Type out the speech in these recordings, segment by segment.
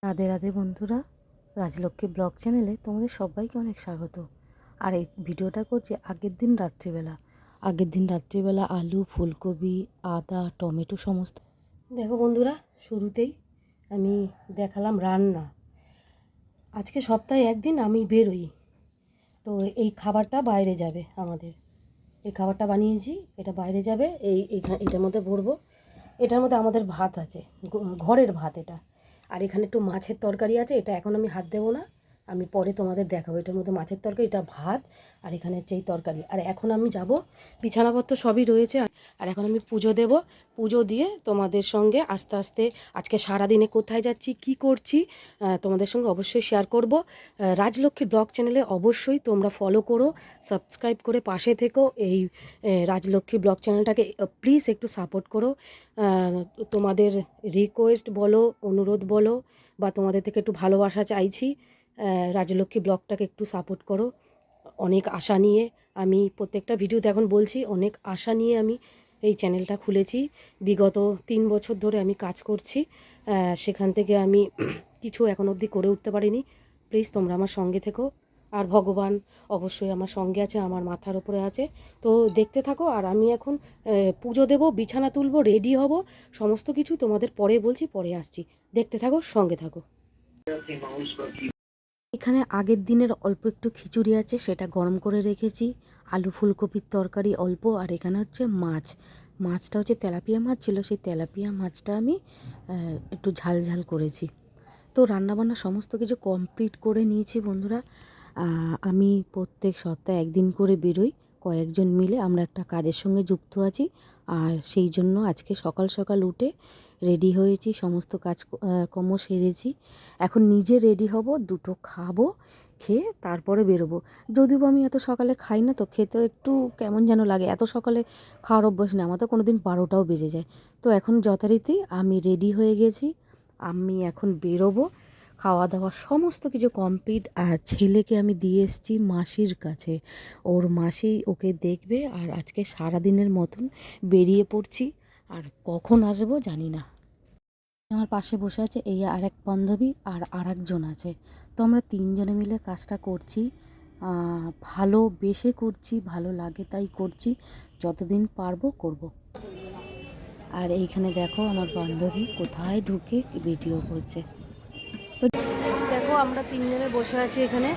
রাধে রাধে বন্ধুরা, রাজলক্ষ্মী ব্লগ চ্যানেলে তোমাদের সবাইকে অনেক স্বাগত। আর এই ভিডিওটা করছি আগের দিন রাত্রিবেলা আলু, ফুলকপি, আদা, টমেটো সমস্ত। দেখো বন্ধুরা, শুরুতেই আমি দেখালাম রান্না। আজকে সপ্তাহে একদিন আমি বেরোই, তো এই খাবারটা বাইরে যাবে আমাদের। এই খাবারটা বানিয়েছি, এটা বাইরে যাবে। এটার মধ্যে ভরবো। এটার মধ্যে আমাদের ভাত আছে, ঘরের ভাত এটা। আর এখানে একটু মাছের তরকারি আছে, এটা এখন আমি হাত দেবো না, আমি পরে তোমাদের দেখাবো। এটার মধ্যে মাছের তরকারি, এটা ভাত, আর এখানে হচ্ছে এই তরকারি। আর এখন আমি যাব, বিছানাপত্র সবই রয়েছে। আর এখন আমি পুজো দেব। পুজো দিয়ে তোমাদের সঙ্গে আস্তে আস্তে আজকে সারাদিনে কোথায় যাচ্ছি, কি করছি, তোমাদের সঙ্গে অবশ্যই শেয়ার করব। রাজলক্ষ্মী ব্লগ চ্যানেলে অবশ্যই তোমরা ফলো করো, সাবস্ক্রাইব করে পাশে থেকো। এই রাজলক্ষ্মী ব্লগ চ্যানেলটাকে প্লিজ একটু সাপোর্ট করো। তোমাদের রিকোয়েস্ট বলো, অনুরোধ বলো, বা তোমাদের থেকে একটু ভালোবাসা চাইছি। রাজলক্ষ্মী ব্লগটাকে একটু সাপোর্ট করো। অনেক আশা নিয়ে আমি প্রত্যেকটা ভিডিওতে এখন বলছি, অনেক আশা নিয়ে আমি এই চ্যানেলটা খুলেছি। বিগত 3 বছর ধরে আমি কাজ করছি, সেখান থেকে আমি কিছু এখন অবধি করে উঠতে পারিনি। প্লিজ তোমরা আমার সঙ্গে থেকো। আর ভগবান অবশ্যই আমার সঙ্গে আছে, আমার মাথার উপরে আছে। তো দেখতে থাকো। আর আমি এখন পুজো দেব, বিছানা তুলবো, রেডি হব, সমস্ত কিছু তোমাদের পরে বলছি, পরে আসছি। দেখতে থাকো, সঙ্গে থাকো। এখানে আগের দিনের অল্প একটু খিচুড়ি আছে, সেটা গরম করে রেখেছি। আলু ফুলকপির তরকারি অল্প। আর এখানে হচ্ছে মাছ। মাছটা হচ্ছে তেলাপিয়া মাছ ছিল, সেই তেলাপিয়া মাছটা আমি একটু ঝাল ঝাল করেছি। তো রান্নাবান্না সমস্ত কিছু কমপ্লিট করে নিয়েছি বন্ধুরা। আমি প্রত্যেক সপ্তাহে একদিন করে বেরোই, কয়েকজন মিলে আমরা একটা কাজের সঙ্গে যুক্ত আছি। আর সেই জন্য আজকে সকাল সকাল উঠে রেডি হয়েছি, সমস্ত কাজ কর্ম সেরেছি। এখন নিজে রেডি হব, দুটো খাবো, খেয়ে তারপরে বেরোবো। যদিও আমি এত সকালে খাই না, তো খেতে একটু কেমন যেন লাগে। এত সকালে খাওয়ার অভ্যাস না আমার, তো কোনো দিন 12টাও বেজে যায়। তো এখন যথারীতি আমি রেডি হয়ে গেছি, আমি এখন বেরোবো। খাওয়া দাওয়া সমস্ত কিছু কমপ্লিট। আর ছেলেকে আমি দিয়ে এসেছি মাসির কাছে, ওর মাসি ওকে দেখবে। আর আজকে সারাদিনের মতন বেরিয়ে পড়ছি, আর কখন আসবো জানি না। আমার পাশে বসে আছে এই আরেক বান্ধবী, আর আরেকজন আছে। তো আমরা 3জনে মিলে কাজটা করছি। ভালোবেসে করছি, ভালো লাগে তাই করছি, যতদিন পারবো করব। আর এইখানে দেখো আমার বান্ধবী কোথায় ঢুকে ভিডিও করছে। তো দেখো আমরা 3জনে বসে আছি এখানে,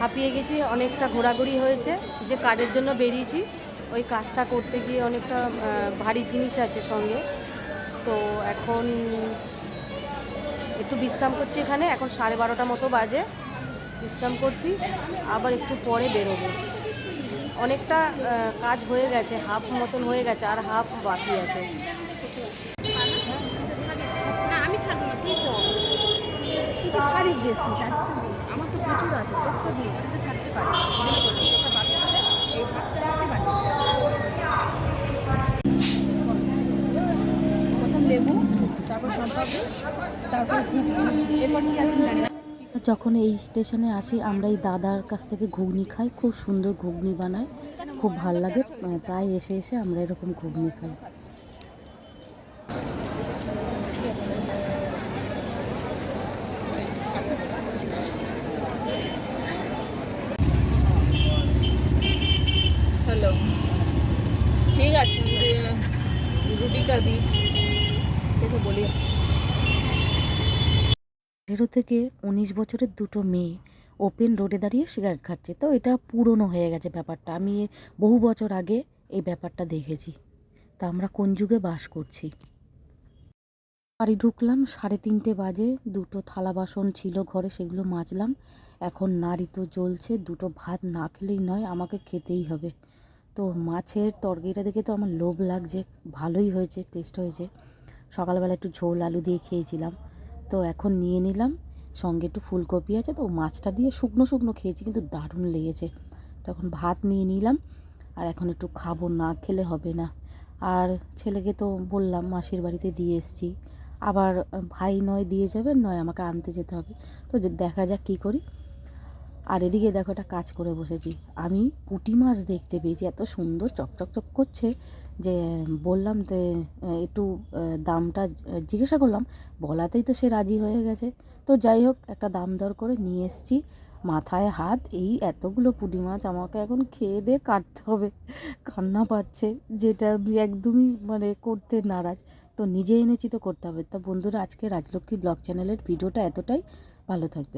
হাঁপিয়ে গেছি, অনেকটা ঘোরাঘুরি হয়েছে। যে কাজের জন্য বেরিয়েছি, ওই কাজটা করতে গিয়ে অনেকটা ভারী জিনিস আছে সঙ্গে। তো এখন একটু বিশ্রাম করছি এখানে। এখন 12:30 মতো বাজে, বিশ্রাম করছি। আবার একটু পরে বেরোবো। অনেকটা কাজ হয়ে গেছে, হাফ মতন হয়ে গেছে, আর হাফ বাকি আছে। না আমি ছাড়বো না, তুই তো ছাড়িস বেশি। আমার তো প্রচুর আছে, তোর তো নেই, তুই তো ছাড়তে পারিস। প্রথম লেবু, তারপর সম্পাবু, তারপর এরপর কি আছে আমি জানি না। যখন এই স্টেশনে আসি, আমরা এই দাদার কাছ থেকে ঘুগনি খাই। খুব সুন্দর ঘুগনি বানায়, খুব ভাল লাগে। প্রায় এসে এসে আমরা এরকম ঘুগনি খাই। হ্যালো, ঠিক আছে, রুটিটা দিই, তোকে বলি। 18 থেকে 19 বছরের দুটো মেয়ে ওপেন রোডে দাঁড়িয়ে সিগারেট খাচ্ছে। তো এটা পুরনো হয়ে গেছে ব্যাপারটা, আমি বহু বছর আগে এই ব্যাপারটা দেখেছি। তা আমরা কোন যুগে বাস করছি। বাড়ি ঢুকলাম 3:30 বাজে। দুটো থালা বাসন ছিল ঘরে, সেগুলো মাজলাম। এখন নাড়ি তো জ্বলছে, দুটো ভাত না খেলেই নয়, আমাকে খেতেই হবে। তো মাছের তরকারিটা দেখে তো আমার লোভ লাগছে, ভালোই হয়েছে, টেস্ট হয়েছে। সকালবেলা একটু ঝোল আলু দিয়ে খেয়েছিলাম, তো এখন নিয়ে নিলাম। সঙ্গে একটু ফুলকপি আছে, তো মাছটা দিয়ে শুকনো শুকনো খেয়েছি, কিন্তু দারুণ লেগেছে। তখন ভাত নিয়ে নিলাম, আর এখন একটু খাবো, না খেলে হবে না। আর ছেলেকে তো বললাম মাসির বাড়িতে দিয়ে এসেছি, আবার ভাই নয় দিয়ে যাবে, নয় আমাকে আনতে যেতে হবে। তো দেখা যাক কী করি। আর এদিকে দেখো একটা কাজ করে বসেছি, আমি পুঁটি মাছ দেখতে পেয়েছি, এত সুন্দর চকচক চক করছে, যে বললাম তো একটু দামটা জিজ্ঞাসা করলাম, বলাতেই তো সে রাজি হয়ে গেছে। তো যাই হোক, একটা দাম দর করে নিয়ে এসেছি। মাথায় হাত, এই এতগুলো পুঁটি মাছ আমাকে এখন খেয়ে দিয়ে কাটতে হবে। কান্না পাচ্ছে, যেটা আমি একদমই মানে করতে নারাজ। তো নিজে এনেছি তো করতে হবে। তা বন্ধুরা, আজকে রাজলক্ষ্মী ব্লগ চ্যানেলের ভিডিওটা এতটাই। ভালো থাকবে।